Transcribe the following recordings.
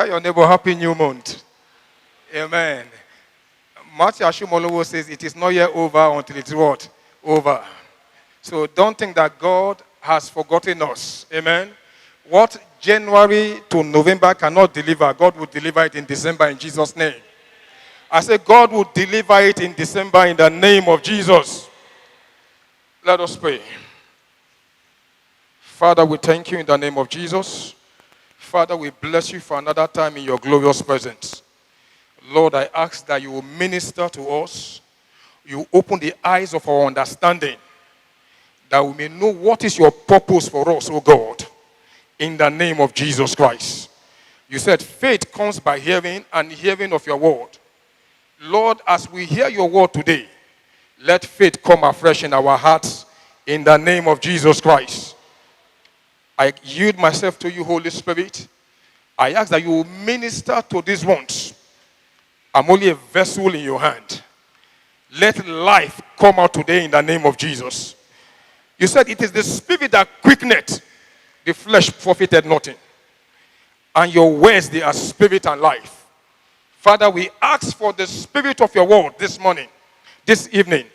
Tell your neighbor, happy new month. Amen. Matthew Ashimolowo says it is not yet over until it's what? Over. So don't think that God has forgotten us. Amen. What January to November cannot deliver, God will deliver it in December in Jesus' name. I say God will deliver it in December in the name of Jesus. Let us pray. Father, we thank you in the name of Jesus. Father, we bless you for another time in your glorious presence. Lord, I ask that you will minister to us. You open the eyes of our understanding, that we may know what is your purpose for us, O God, in the name of Jesus Christ. You said faith comes by hearing, and hearing of your word. Lord, as we hear your word today, let faith come afresh in our hearts, in the name of Jesus Christ. I yield myself to you, Holy Spirit. I ask that you will minister to these ones. I'm only a vessel in your hand. Let life come out today in the name of Jesus. You said it is the spirit that quickeneth, the flesh profited nothing. And your words, they are spirit and life. Father, we ask for the spirit of your word this morning, this evening,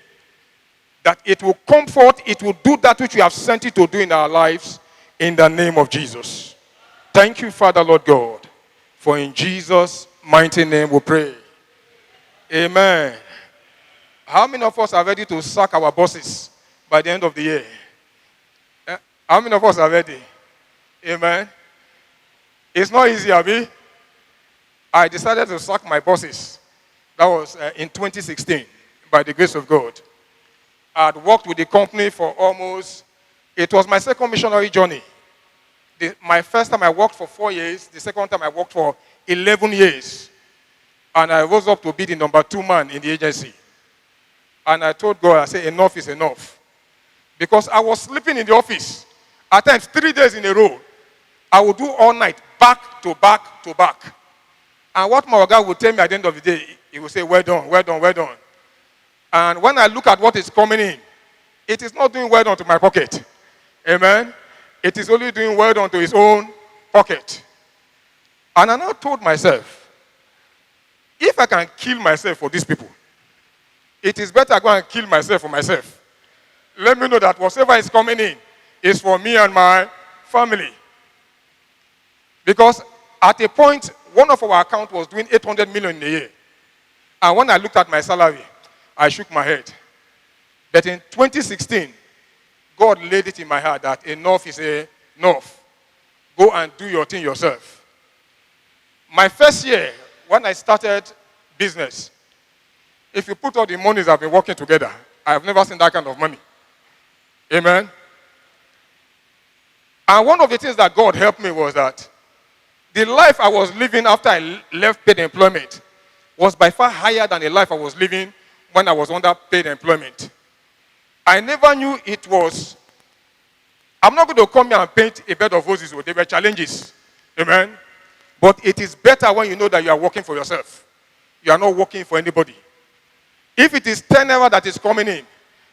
that it will comfort, it will do that which you have sent it to do in our lives, in the name of Jesus. Thank you, Father, Lord God, for in Jesus' mighty name we pray. Amen. How many of us are ready to sack our bosses by the end of the year? How many of us are ready? Amen. It's not easy, Abi. I decided to sack my bosses. That was in 2016, by the grace of God. I had worked with the company for almost, it was my second missionary journey. My first time I worked for 4 years. The second time I worked for 11 years. And I rose up to be the number 2 man in the agency. And I told God, I said, enough is enough. Because I was sleeping in the office. At times, 3 days in a row. I would do all night, back to back to back. And what my guy would tell me at the end of the day, he would say, well done, well done, well done. And when I look at what is coming in, it is not doing well done to my pocket. Amen. It is only doing well done to his own pocket. And I now told myself, if I can kill myself for these people, it is better I go and kill myself for myself. Let me know that whatever is coming in is for me and my family. Because at a point, one of our accounts was doing 800 million in a year. And when I looked at my salary, I shook my head. But in 2016, God laid it in my heart that enough is enough. Go and do your thing yourself. My first year, when I started business, if you put all the monies I've been working together, I have never seen that kind of money. Amen. And one of the things that God helped me was that the life I was living after I left paid employment was by far higher than the life I was living when I was under paid employment. I never knew it was. I'm not going to come here and paint a bed of roses. There were challenges. Amen. But it is better when you know that you are working for yourself. You are not working for anybody. If it is 10 naira that is coming in,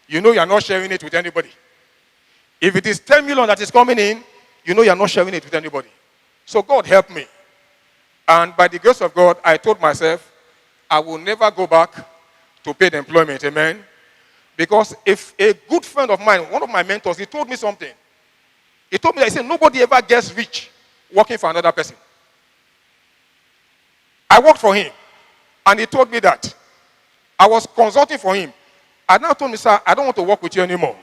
you know you are not sharing it with anybody. If it is 10 million that is coming in, you know you are not sharing it with anybody. So God helped me. And by the grace of God, I told myself, I will never go back to paid employment. Amen. Because if a good friend of mine, one of my mentors, he told me something. He told me that he said, nobody ever gets rich working for another person. I worked for him. And he told me that. I was consulting for him. I now told me, sir, I don't want to work with you anymore.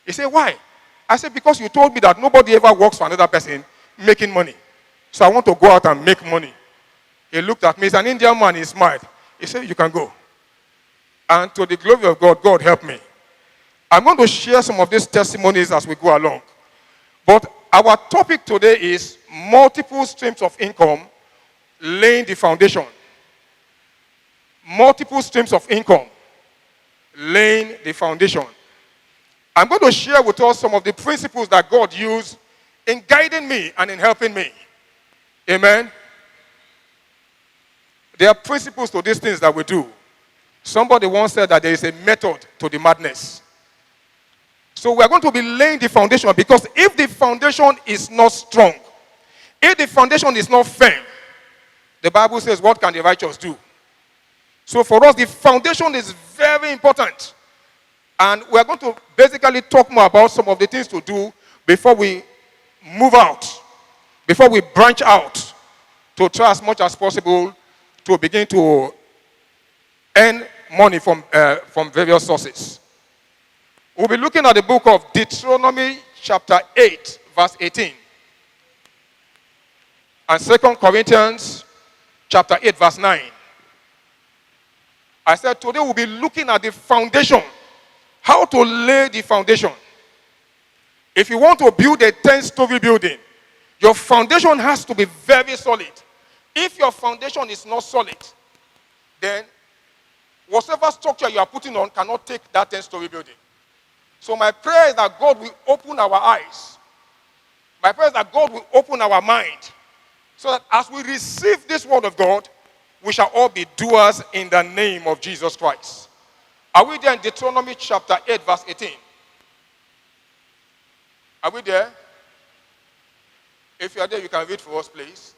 He said, why? I said, because you told me that nobody ever works for another person making money. So I want to go out and make money. He looked at me. He's an Indian man. He smiled. He said, you can go. And to the glory of God, God helped me. I'm going to share some of these testimonies as we go along. But our topic today is multiple streams of income, laying the foundation. Multiple streams of income, laying the foundation. I'm going to share with us some of the principles that God used in guiding me and in helping me. Amen. There are principles to these things that we do. Somebody once said that there is a method to the madness. So we are going to be laying the foundation, because if the foundation is not strong, if the foundation is not firm, The Bible says, what can the righteous do? So for us, the foundation is very important. And we're going to basically talk more about some of the things to do before we move out, before we branch out, to try as much as possible to begin to earn money from various sources. We'll be looking at the book of Deuteronomy chapter 8, verse 18. And 2 Corinthians chapter 8, verse 9. I said today we'll be looking at the foundation. How to lay the foundation. If you want to build a 10-story building, your foundation has to be very solid. If your foundation is not solid, then whatever structure you are putting on cannot take that 10-story building. So my prayer is that God will open our eyes. My prayer is that God will open our mind, so that as we receive this word of God, we shall all be doers in the name of Jesus Christ. Are we there in Deuteronomy chapter 8, verse 18? Are we there? If you are there, you can read for us, please.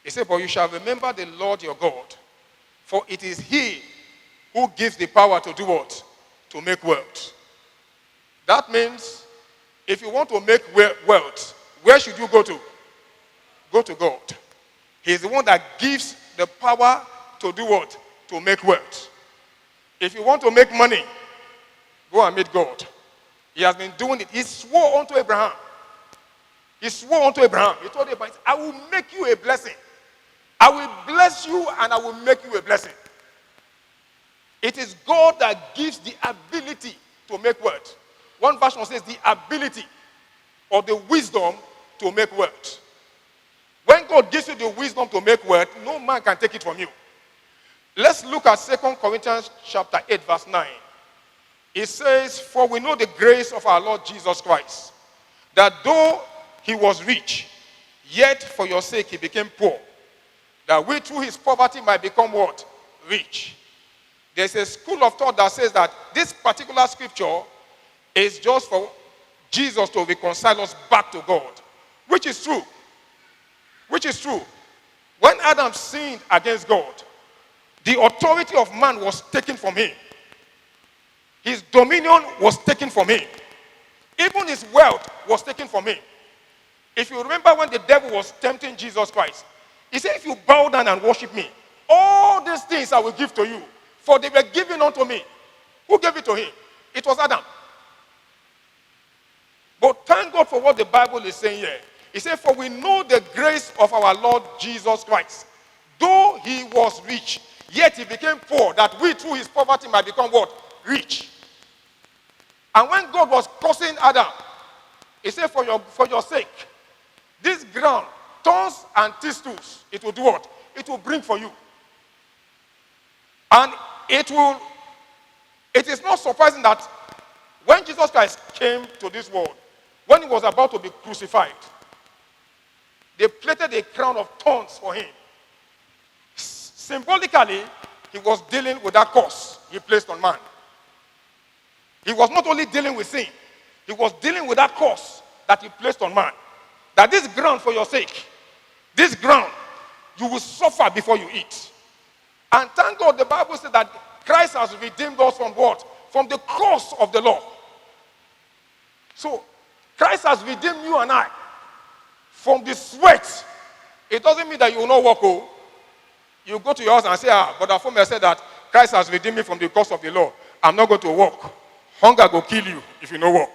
He said, but you shall remember the Lord your God, for it is he who gives the power to do what? To make wealth. That means, if you want to make wealth, where should you go to? Go to God. He is the one that gives the power to do what? To make wealth. If you want to make money, go and meet God. He has been doing it. He swore unto Abraham. He swore unto Abraham. He told Abraham, I will make you a blessing. I will bless you and I will make you a blessing. It is God that gives the ability to make wealth. One version says the ability or the wisdom to make wealth. When God gives you the wisdom to make wealth, no man can take it from you. Let's look at 2 Corinthians chapter 8, verse 9. It says, for we know the grace of our Lord Jesus Christ, that though he was rich, yet for your sake he became poor, that we through his poverty might become what? Rich. There's a school of thought that says that this particular scripture is just for Jesus to reconcile us back to God, which is true. Which is true. When Adam sinned against God, the authority of man was taken from him. His dominion was taken from him. Even his wealth was taken from him. If you remember when the devil was tempting Jesus Christ, he said, if you bow down and worship me, all these things I will give to you, for they were given unto me. Who gave it to him? It was Adam. But thank God for what the Bible is saying here. He said, for we know the grace of our Lord Jesus Christ. Though he was rich, yet he became poor, that we through his poverty might become what? Rich. And when God was cursing Adam, he said, for your sake, this ground, thorns and thistles, it will do what? It will bring for you. And it is not surprising that when Jesus Christ came to this world, when he was about to be crucified, they plaited a crown of thorns for him. Symbolically, he was dealing with that curse he placed on man. He was not only dealing with sin, he was dealing with that curse that he placed on man. That this ground for your sake, this ground, you will suffer before you eat. And thank God the Bible says that Christ has redeemed us from what? From the curse of the law. So, Christ has redeemed you and I from the sweat. It doesn't mean that you will not work. Oh. You go to your house and say, but Afome said that Christ has redeemed me from the curse of the law. I'm not going to work. Hunger will kill you if you don't work.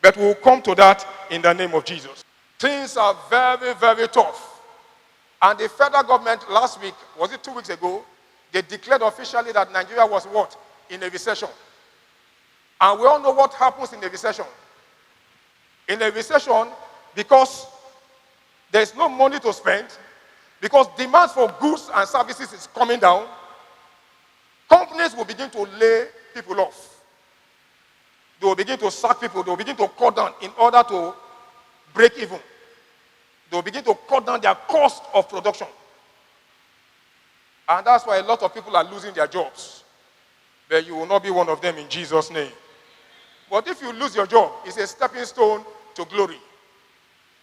But we'll come to that in the name of Jesus. Things are very, very tough. And the federal government last week, was it 2 weeks ago, they declared officially that Nigeria was what? In a recession. And we all know what happens in a recession. In a recession, because there's no money to spend, because demand for goods and services is coming down, companies will begin to lay people off. They will begin to sack people. They will begin to cut down in order to break even. They will begin to cut down their cost of production. And that's why a lot of people are losing their jobs. But you will not be one of them in Jesus' name. But if you lose your job, it's a stepping stone to glory.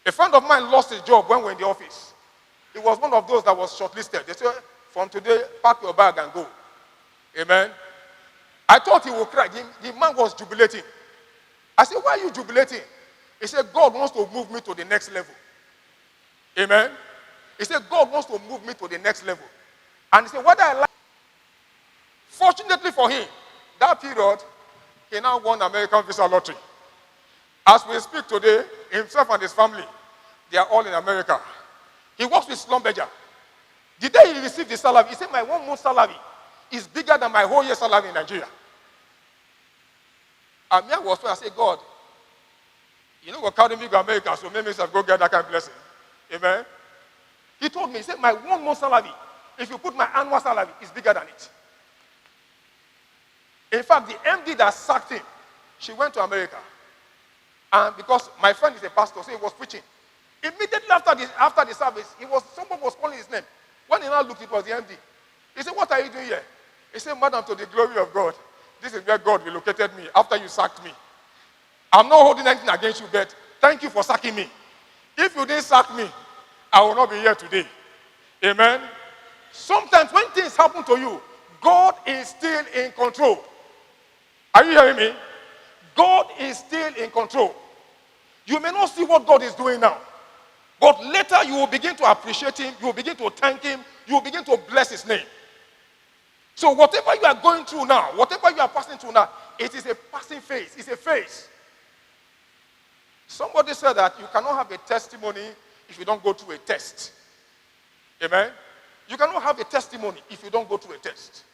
A friend of mine lost his job when we were in the office. He was one of those that was shortlisted. They said, from today, pack your bag and go. Amen. I thought he would cry. The man was jubilating. I said, why are you jubilating? He said, God wants to move me to the next level. Amen. He said, God wants to move me to the next level. And he said, whether I like. Fortunately for him, that period, he now won American visa lottery. As we speak today, himself and his family, they are all in America. He works with Schlumberger. The day he received his salary, he said, my 1 month salary is bigger than my whole year salary in Nigeria. And me, I said, God, you know what, carry me to America, so maybe I go get that kind of blessing. Amen. He told me, he said, my 1 month salary, if you put my annual salary, is bigger than it. In fact, the MD that sacked him, she went to America. And because my friend is a pastor, so he was preaching. Immediately after the service, someone was calling his name. When he now looked, it was the MD. He said, what are you doing here? He said, Madam, to the glory of God, this is where God relocated me after you sacked me. I'm not holding anything against you, but thank you for sacking me. If you didn't sack me, I will not be here today. Amen. Sometimes when things happen to you, God is still in control. Are you hearing me? God is still in control. You may not see what God is doing now, but later you will begin to appreciate him, you will begin to thank him, you will begin to bless his name. So whatever you are going through now, whatever you are passing through now, it is a passing phase. It's a phase. Somebody said that you cannot have a testimony if you don't go through a test. Amen? You cannot have a testimony if you don't go through a test.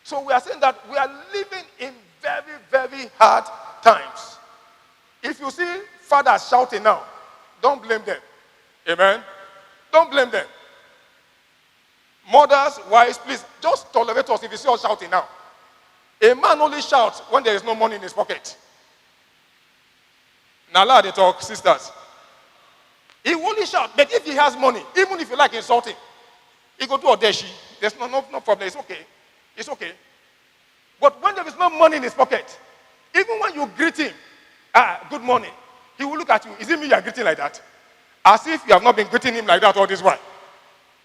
So we are saying that we are living in very, very hard times. If you see fathers shouting now, don't blame them. Amen? Don't blame them. Mothers, wives, please, just tolerate us if you see us shouting now. A man only shouts when there is no money in his pocket. Now, allow the talk, sisters. He only shouts, but if he has money, even if you like insulting, he go to Odeshi. There's no problem. It's okay. It's okay. But when there is no money in his pocket, even when you greet him, good morning, he will look at you. Is it me you are greeting like that? As if you have not been greeting him like that all this while.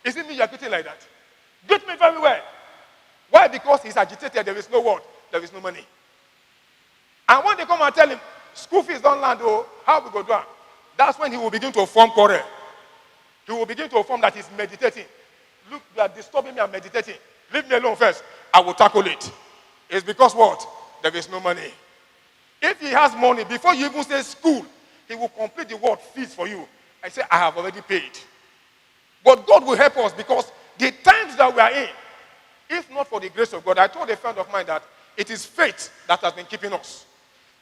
Is it me you are greeting like that? Greet me very well. Why? Because he's agitated. There is no word. There is no money. And when they come and tell him, school fees don't land, how we go do it? That's when he will begin to form quarrel. He will begin to form that he's meditating. Look, you are disturbing me, I'm meditating. Leave me alone first. I will tackle it. It's because what? There is no money. If he has money, before you even say school, he will complete the word fees for you. I say, I have already paid. But God will help us because the times that we are in, if not for the grace of God, I told a friend of mine that it is faith that has been keeping us.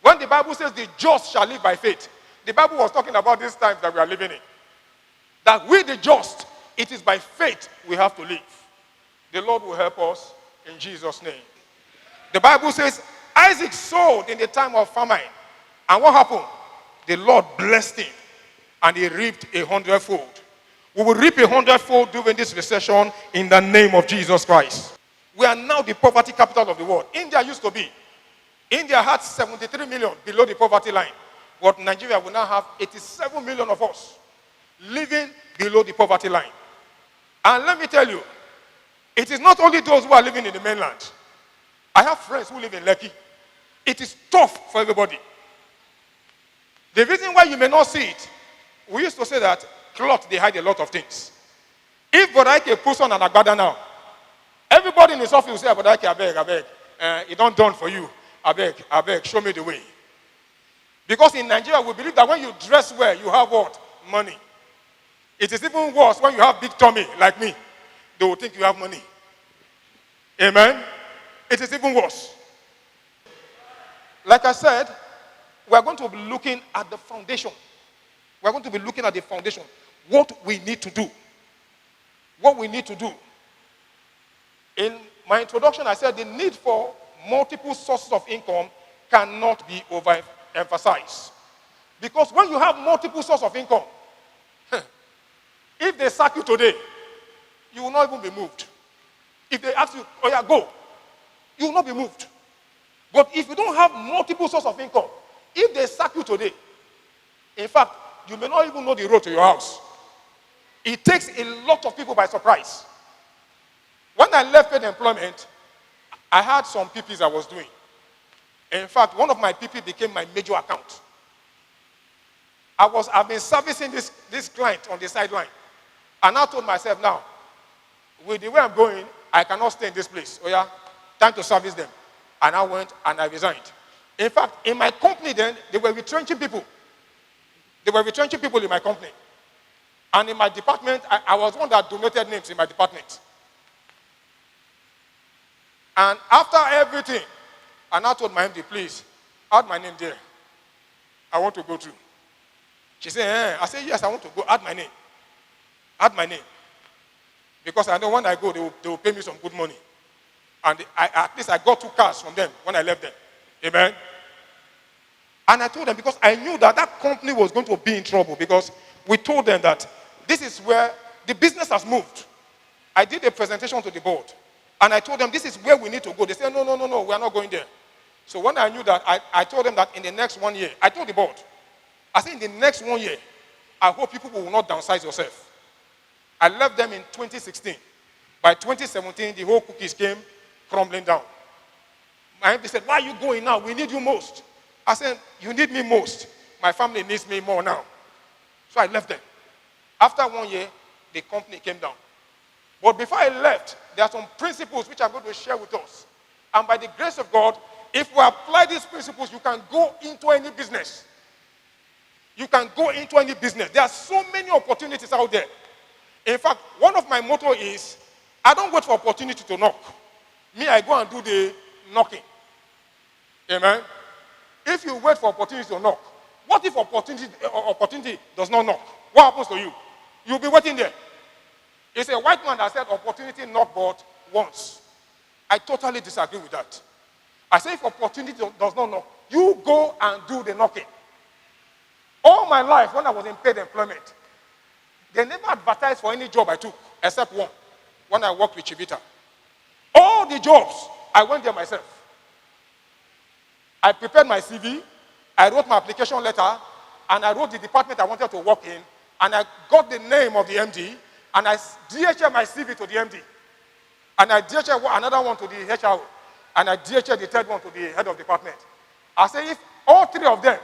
When the Bible says the just shall live by faith, the Bible was talking about these times that we are living in. That we the just, it is by faith we have to live. The Lord will help us in Jesus' name. The Bible says Isaac sowed in the time of famine. And what happened? The Lord blessed him and he reaped 100-fold. We will reap 100-fold during this recession in the name of Jesus Christ. We are now the poverty capital of the world. India used to be. India had 73 million below the poverty line. But Nigeria will now have 87 million of us living below the poverty line. And let me tell you, it is not only those who are living in the mainland. I have friends who live in Lekki. It is tough for everybody. The reason why you may not see it, we used to say that cloth, they hide a lot of things. If Bodaike puts on an agbada now, everybody in his office will say, Bodaike, I beg, it don't done for you. I beg, show me the way. Because in Nigeria, we believe that when you dress well, you have what? Money. It is even worse when you have big tummy, like me. They will think you have money. Amen? It is even worse. Like I said, we are going to be looking at the foundation. We are going to be looking at the foundation. What we need to do. What we need to do. In my introduction, I said the need for multiple sources of income cannot be overemphasized. Because when you have multiple sources of income, if they sack you today, you will not even be moved. If they ask you, oh yeah, go, you will not be moved. But if you don't have multiple sources of income, if they sack you today, in fact, you may not even know the road to your house. It takes a lot of people by surprise. When I left paid employment, I had some PPs I was doing. In fact, one of my PP became my major account. I've been servicing this client on the sideline. And I told myself, now, with the way I'm going, I cannot stay in this place. Oh yeah, time to service them. And I went and I resigned. In fact, in my company then, they were retrenching people. They were retrenching people in my company. And in my department, I was one that donated names in my department. And after everything, and I told my MD, please, add my name there. I want to go through. She said, I said, yes, I want to go. Add my name. Add my name. Because I know when I go, they will pay me some good money. And at least I got 2 cars from them when I left them. Amen. And I told them, because I knew that that company was going to be in trouble, because we told them that this is where the business has moved. I did a presentation to the board. And I told them, this is where we need to go. They said, no, we are not going there. So when I knew that, I told them that in the next 1 year, I told the board, I said, in the next 1 year, I hope people will not downsize yourself. I left them in 2016. By 2017, the whole cookies came crumbling down. My MD said, why are you going now? We need you most. I said, you need me most. My family needs me more now. So I left them. After 1 year, the company came down. But before I left, there are some principles which I'm going to share with us. And by the grace of God, if we apply these principles, you can go into any business. You can go into any business. There are so many opportunities out there. In fact, one of my motto is, I don't wait for opportunity to knock. Me, I go and do the knocking. Amen. If you wait for opportunity to knock, what if opportunity does not knock? What happens to you? You'll be waiting there. It's a white man that said opportunity knock but once. I totally disagree with that. I say if opportunity does not knock, you go and do the knocking. All my life, when I was in paid employment, they never advertised for any job I took, except one, when I worked with Chivita. All the jobs, I went there myself. I prepared my CV, I wrote my application letter, and I wrote the department I wanted to work in, and I got the name of the MD, and I DHL my CV to the MD. And I DHL another one to the HR, and I DHL the third one to the head of department. I say if all 3 of them,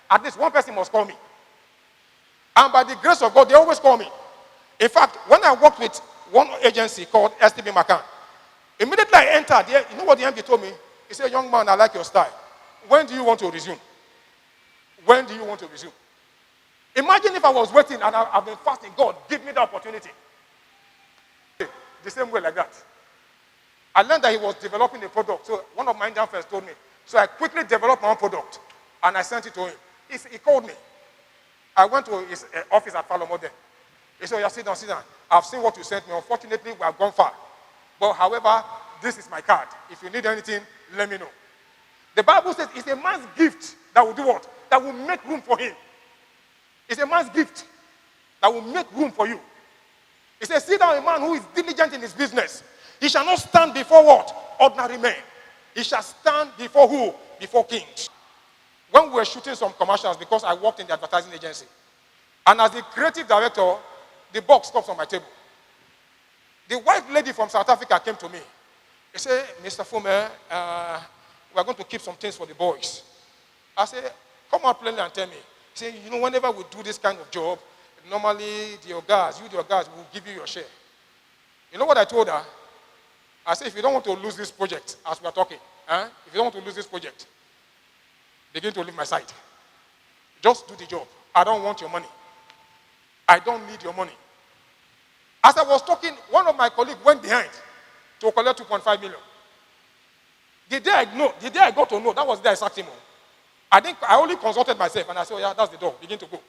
at least one person must call me. And by the grace of God, they always call me. In fact, when I worked with one agency called STB McCann, immediately I entered there, you know what the MD told me? He said, young man, I like your style. When do you want to resume? When do you want to resume? Imagine if I was waiting and I've been fasting. God, give me the opportunity. The same way like that. I learned that he was developing a product. So one of my Indian friends told me. So I quickly developed my own product. And I sent it to him. He called me. I went to his office at Falomo then. He said, oh, yeah, sit down, sit down. I've seen what you sent me. Unfortunately, we have gone far. But however, this is my card. If you need anything, let me know. The Bible says it's a man's gift that will do what? That will make room for him. It's a man's gift that will make room for you. It says, sit down a man who is diligent in his business. He shall not stand before what? Ordinary men. He shall stand before who? Before kings. When we were shooting some commercials, because I worked in the advertising agency, and as the creative director, the box comes on my table. The white lady from South Africa came to me. He said, Mr. Fume, we are going to keep some things for the boys. I said, come out plainly and tell me. He said, you know, whenever we do this kind of job, normally the guys will give you your share. You know what I told her? I said, if you don't want to lose this project, as we are talking, if you don't want to lose this project, begin to leave my side. Just do the job. I don't want your money. I don't need your money. As I was talking, one of my colleagues went behind to collect 2.5 million. The day I got to know, that was the day I sacked him. I only consulted myself and I said, oh yeah, that's the door. Begin to go.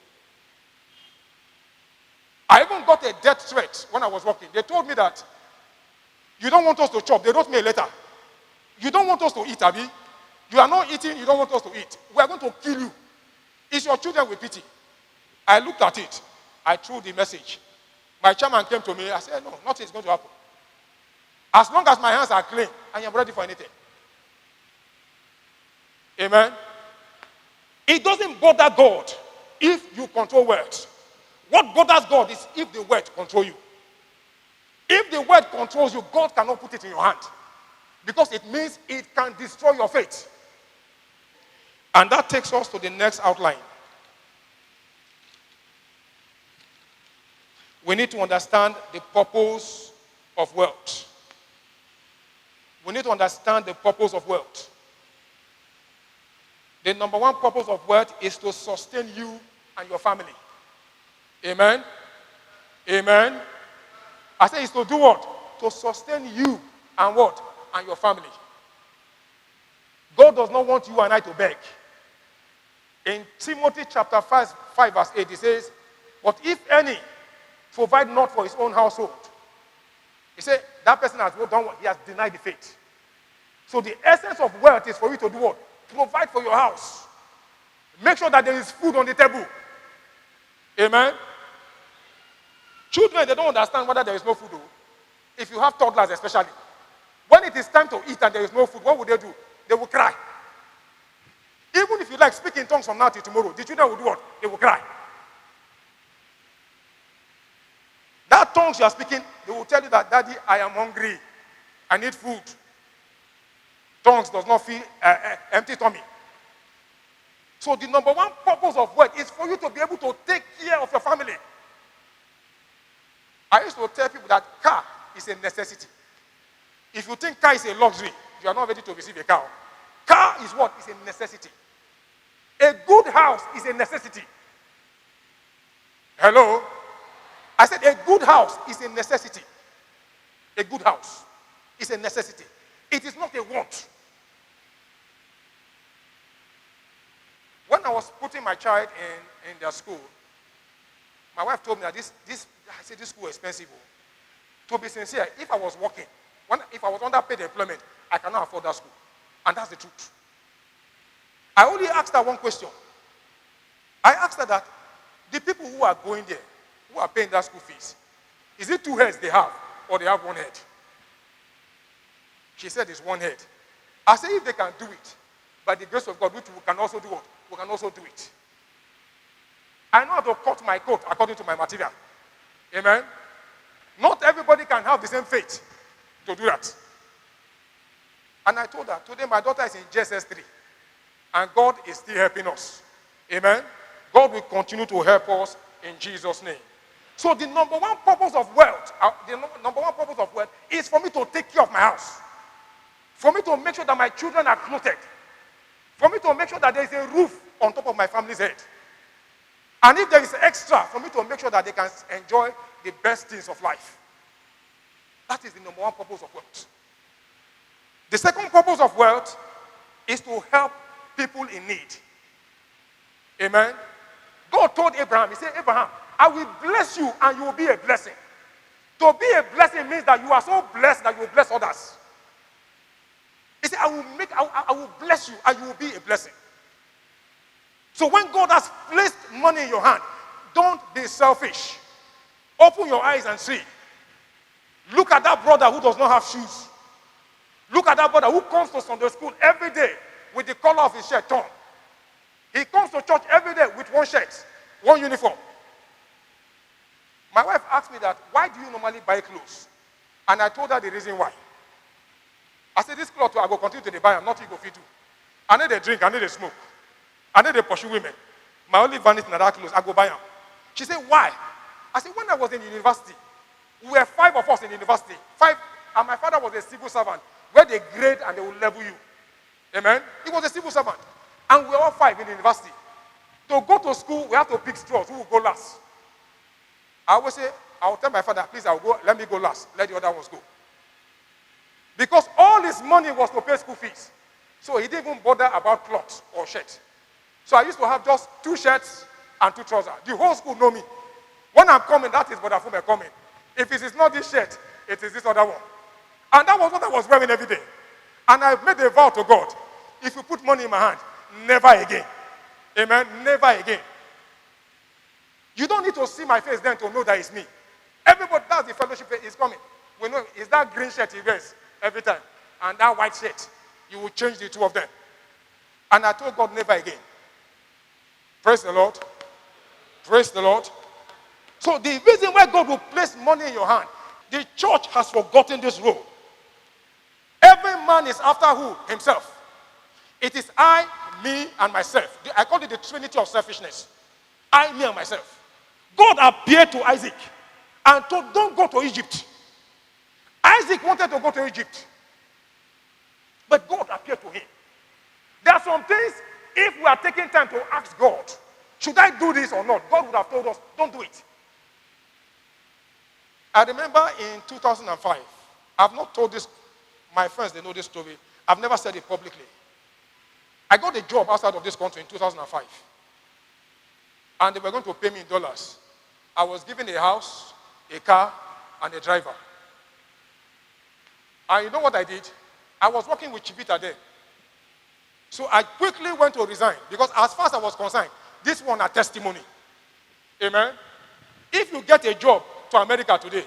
I even got a death threat when I was working. They told me that you don't want us to chop. They wrote me a letter. You don't want us to eat, Abi. You are not eating, you don't want us to eat. We are going to kill you. It's your children we pity. I looked at it. I threw the message. My chairman came to me. I said, no, nothing is going to happen. As long as my hands are clean, I am ready for anything. Amen. It doesn't bother God if you control words. What bothers God is if the word control you. If the word controls you, God cannot put it in your hand. Because it means it can destroy your faith. And that takes us to the next outline. We need to understand the purpose of wealth. We need to understand the purpose of wealth. The number one purpose of wealth is to sustain you and your family. Amen? Amen? I say it's to do what? To sustain you and what? And your family. God does not want you and I to beg. In Timothy chapter 5 verse 8, it says, but if any provide not for his own household, he said, that person has done what? He has denied the faith. So the essence of wealth is for you to do what? Provide for your house. Make sure that there is food on the table. Amen? Children, they don't understand whether there is no food. If you have toddlers especially, when it is time to eat and there is no food, what will they do? They will cry. Even if you like speak in tongues from now till tomorrow, the children will do what? They will cry. That tongues you are speaking, they will tell you that, Daddy, I am hungry. I need food. Tongues does not feel empty tummy. So the number one purpose of work is for you to be able to take care of your family. I used to tell people that car is a necessity. If you think car is a luxury, you are not ready to receive a car. Car is what? Is a necessity. A good house is a necessity. Hello? I said a good house is a necessity. A good house is a necessity. It is not a want. When I was putting my child in their school, my wife told me that this school is expensive. To be sincere, if I was working, if I was underpaid employment, I cannot afford that school. And that's the truth. I only asked her one question. I asked her that the people who are going there, who are paying that school fees, is it two heads they have, or they have one head? She said it's one head. I said if they can do it, by the grace of God, which we can also do what? We can also do it. I know how to cut my coat according to my material. Amen? Not everybody can have the same faith to do that. And I told her, today my daughter is in JSS 3. And God is still helping us. Amen? God will continue to help us in Jesus' name. So the number one purpose of wealth, is for me to take care of my house. For me to make sure that my children are clothed. For me to make sure that there is a roof on top of my family's head. And if there is extra, for me to make sure that they can enjoy the best things of life. That is the number one purpose of wealth. The second purpose of wealth is to help people in need. Amen? God told Abraham, he said, Abraham, I will bless you and you will be a blessing. To be a blessing means that you are so blessed that you will bless others. He said, I will bless you and you will be a blessing. So when God has placed money in your hand, don't be selfish. Open your eyes and see. Look at that brother who does not have shoes. Look at that brother who comes to Sunday school every day with the color of his shirt torn. He comes to church every day with one shirt, one uniform. My wife asked me that, why do you normally buy clothes? And I told her the reason why. I said, this clothes, I will continue to buy them, not you go feed you. I need a drink, I need a smoke. I need to pursue women. My only vanity in that clothes, I go buy them. She said, why? I said, when I was in university, we were 5 of us in university. 5, and my father was a civil servant, where they grade and they will level you. Amen? He was a civil servant. And we were all 5 in the university. To go to school, we have to pick straws. Who will go last? I always say, I will tell my father, please, let me go last. Let the other ones go. Because all his money was to pay school fees. So he didn't even bother about clothes or shirts. So I used to have just 2 shirts and 2 trousers. The whole school know me. When I'm coming, that is Brother Fume coming. If it is not this shirt, it is this other one. And that was what I was wearing every day. And I made a vow to God. If you put money in my hand, never again. Amen? Never again. You don't need to see my face then to know that it's me. Everybody, that's the fellowship is coming. We know it's that green shirt he wears every time. And that white shirt. You will change the 2 of them. And I told God, never again. Praise the Lord. Praise the Lord. So the reason why God will place money in your hand, the church has forgotten this role. Every man is after who? Himself. It is I, me, and myself. I call it the trinity of selfishness. I, me, and myself. God appeared to Isaac and told, don't go to Egypt. Isaac wanted to go to Egypt. But God appeared to him. There are some things, if we are taking time to ask God, should I do this or not? God would have told us, don't do it. I remember in 2005, I've not told this, my friends, they know this story. I've never said it publicly. I got a job outside of this country in 2005. And they were going to pay me in dollars. I was given a house, a car, and a driver. And you know what I did? I was working with Chivita then. So I quickly went to resign because as far as I was concerned, this one a testimony. Amen? If you get a job to America today,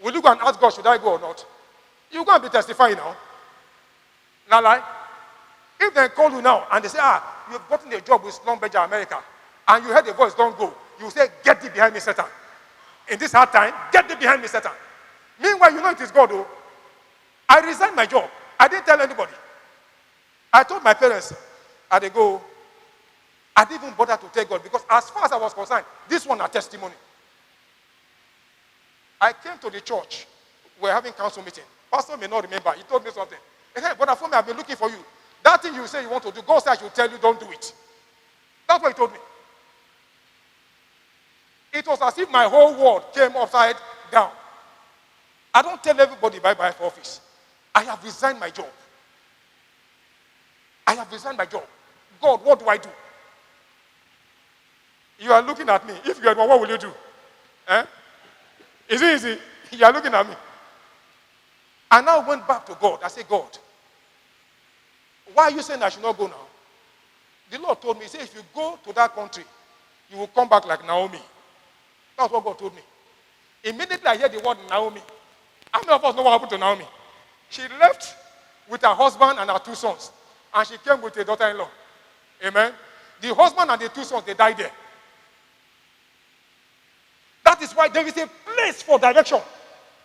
will you go and ask God, should I go or not? You're going to be testifying now. Now, like, if they call you now and they say, you've gotten a job with Schlumberger America, and you heard the voice, don't go, you say, get thee behind me, Satan. In this hard time, get thee behind me, Satan. Meanwhile, you know it is God, though. I resigned my job. I didn't tell anybody. I told my parents, I didn't even bother to tell God because as far as I was concerned, this one a testimony. I came to the church. We're having council meeting. Pastor may not remember. He told me something. He said, Brother Fumi, I've been looking for you. That thing you say you want to do, God said I should tell you, don't do it. That's what he told me. It was as if my whole world came upside down. I don't tell everybody bye-bye for office. I have resigned my job. I have resigned my job. God, what do I do? You are looking at me. If you are one, what will you do? Eh? Is it easy? You are looking at me. I now went back to God. I said, God, why are you saying I should not go now? The Lord told me, he said, if you go to that country, you will come back like Naomi. That's what God told me. Immediately I heard the word Naomi. How many of us know what happened to Naomi? She left with her husband and her 2 sons. And she came with a daughter-in-law. Amen. The husband and the 2 sons, they died there. That is why there is a place for direction.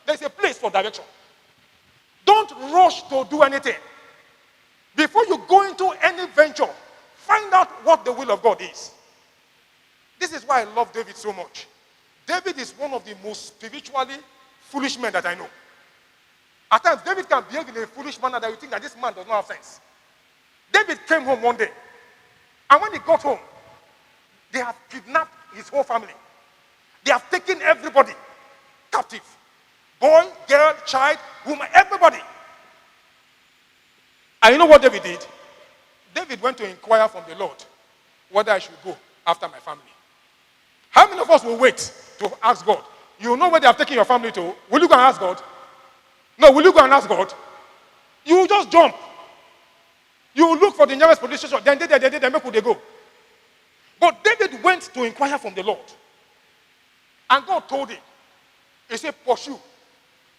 There is a place for direction. Don't rush to do anything. Before you go into any venture, find out what the will of God is. This is why I love David so much. David is one of the most spiritually foolish men that I know. At times, David can behave in a foolish manner that you think that this man does not have sense. David came home one day, and when he got home, they have kidnapped his whole family. They have taken everybody captive. Boy, girl, child, woman, everybody. And you know what David did? David went to inquire from the Lord whether I should go after my family. How many of us will wait to ask God? You know where they have taken your family to. Will you go and ask God? No, will you go and ask God? You will just jump. You will look for the nearest police station. Then they make who they go. But David went to inquire from the Lord. And God told him, he said, pursue,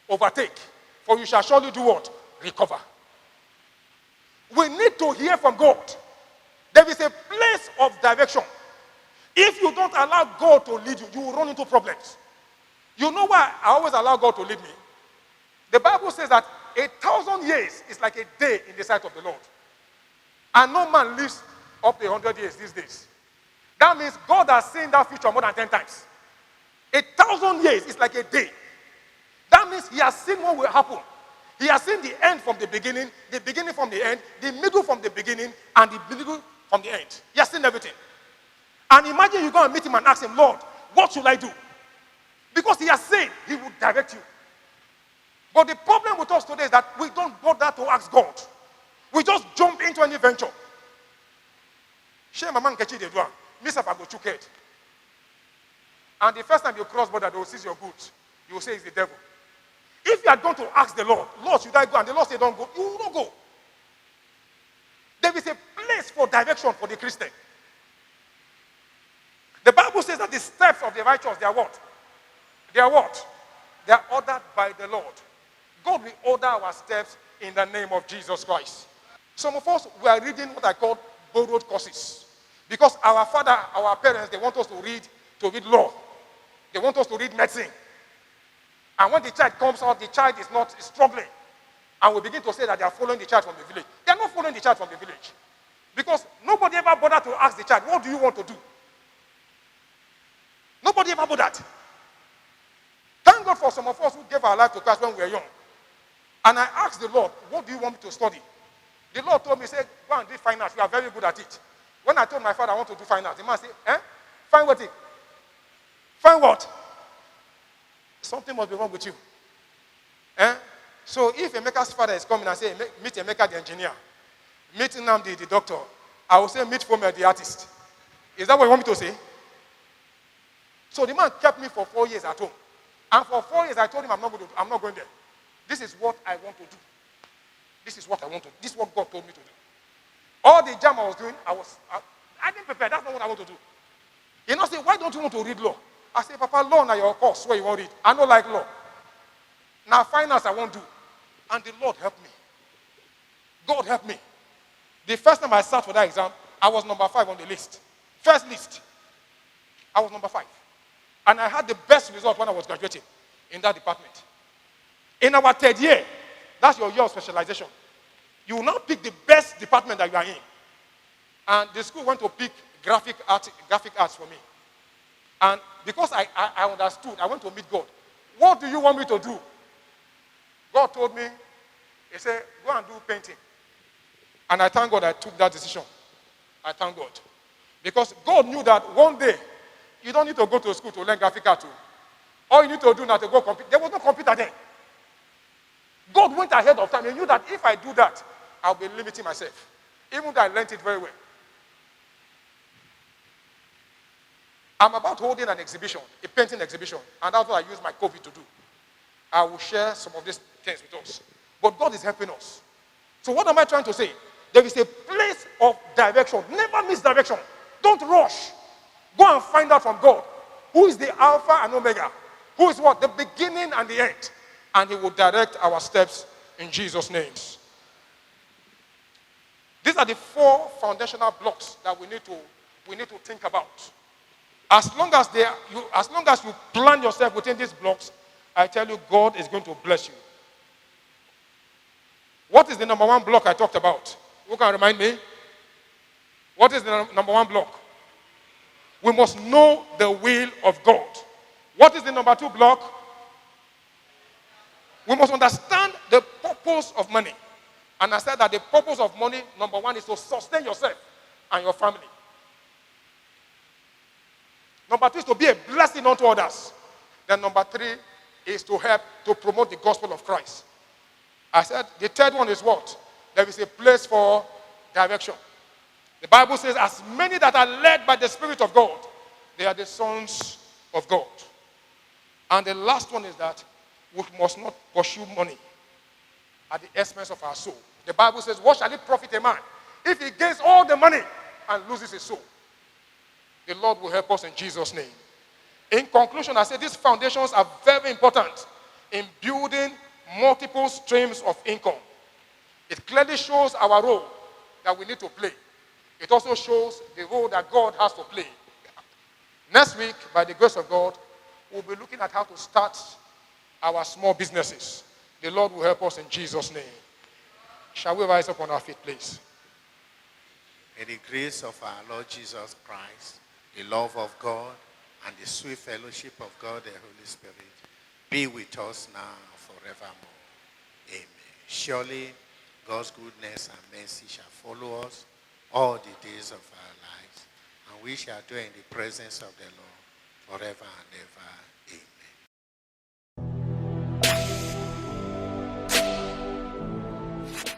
overtake, for you shall surely do what? Recover. We need to hear from God. There is a place of direction. If you don't allow God to lead you, you will run into problems. You know why I always allow God to lead me? The Bible says that 1,000 years is like a day in the sight of the Lord. And no man lives up to 100 years these days. That means God has seen that future more than 10 times. 1,000 years is like a day. That means he has seen what will happen. He has seen the end from the beginning from the end, the middle from the beginning, and the middle from the end. He has seen everything. And imagine you go and meet him and ask him, Lord, what should I do? Because he has said he will direct you. But the problem with us today is that we don't bother to ask God. We just jump into any venture. Share my man Kechi de Dwan. Miss up, I go chook head. And the first time you cross border, they will seize your goods. You will say it's the devil. If you are going to ask the Lord, Lord, should I go? And the Lord say, don't go. You will not go. There is a place for direction for the Christian. The Bible says that the steps of the righteous, they are what? They are what? They are ordered by the Lord. God will order our steps in the name of Jesus Christ. Some of us, we are reading what I call borrowed courses. Because our father, our parents, they want us to read law. They want us to read medicine. And when the child comes out, the child is not struggling. And we begin to say that they are following the child from the village. They are not following the child from the village. Because nobody ever bothered to ask the child, what do you want to do? Nobody ever bothered. Thank God for some of us who gave our life to Christ when we were young. And I asked the Lord, what do you want me to study? The Lord told me, say, go and do finance. You are very good at it. When I told my father I want to do finance, the man said, Find what? Find what? Something must be wrong with you. So if Emeka's father is coming and say, meet Emeka the engineer, meet Nnamdi the doctor, I will say, meet Fome the artist. Is that what you want me to say? So the man kept me for 4 years at home. And for 4 years I told him I'm not going there. This is what I want to do. This is what I want to do. This is what God told me to do. All the jam I was doing, I didn't prepare. That's not what I want to do. He now said, why don't you want to read law? I said, Papa, law now your course where you want to read. I don't like law. Now finance I won't do. And the Lord helped me. God helped me. The first time I sat for that exam, I was number 5 on the list. First list. I was number 5. And I had the best result when I was graduating in that department. In our 3rd year, that's your year of specialization. You will now pick the best department that you are in. And the school went to pick graphic arts for me. And because I understood, I went to meet God. What do you want me to do? God told me, he said, go and do painting. And I thank God I took that decision. I thank God. Because God knew that one day, you don't need to go to school to learn graphic art. All you need to do now to go compete. There was no computer then. God went ahead of time. He knew that if I do that, I'll be limiting myself. Even though I learned it very well. I'm about holding an exhibition, a painting exhibition, and that's what I use my COVID to do. I will share some of these things with us. But God is helping us. So what am I trying to say? There is a place of direction. Never miss direction. Don't rush. Go and find out from God who is the Alpha and Omega. Who is what? The beginning and the end. And he will direct our steps in Jesus' name. These are the 4 foundational blocks that we need to think about. As long as you plan yourself within these blocks, I tell you, God is going to bless you. What is the number 1 block I talked about? Who can remind me? What is the number 1 block? We must know the will of God. What is the number 2 block? We must understand the purpose of money. And I said that the purpose of money, number 1, is to sustain yourself and your family. Number 2 is to be a blessing unto others. Then number 3 is to help to promote the gospel of Christ. I said the 3rd one is what? There is a place for direction. The Bible says, as many that are led by the Spirit of God, they are the sons of God. And the last one is that we must not pursue money at the expense of our soul. The Bible says, what shall it profit a man if he gains all the money and loses his soul? The Lord will help us in Jesus' name. In conclusion, I say these foundations are very important in building multiple streams of income. It clearly shows our role that we need to play. It also shows the role that God has to play. Next week, by the grace of God, we'll be looking at how to start our small businesses. The Lord will help us in Jesus' name. Shall we rise up on our feet, please? May the grace of our Lord Jesus Christ, the love of God, and the sweet fellowship of God, the Holy Spirit, be with us now and forevermore. Amen. Surely, God's goodness and mercy shall follow us all the days of our lives, and we shall dwell in the presence of the Lord forever and ever. Amen.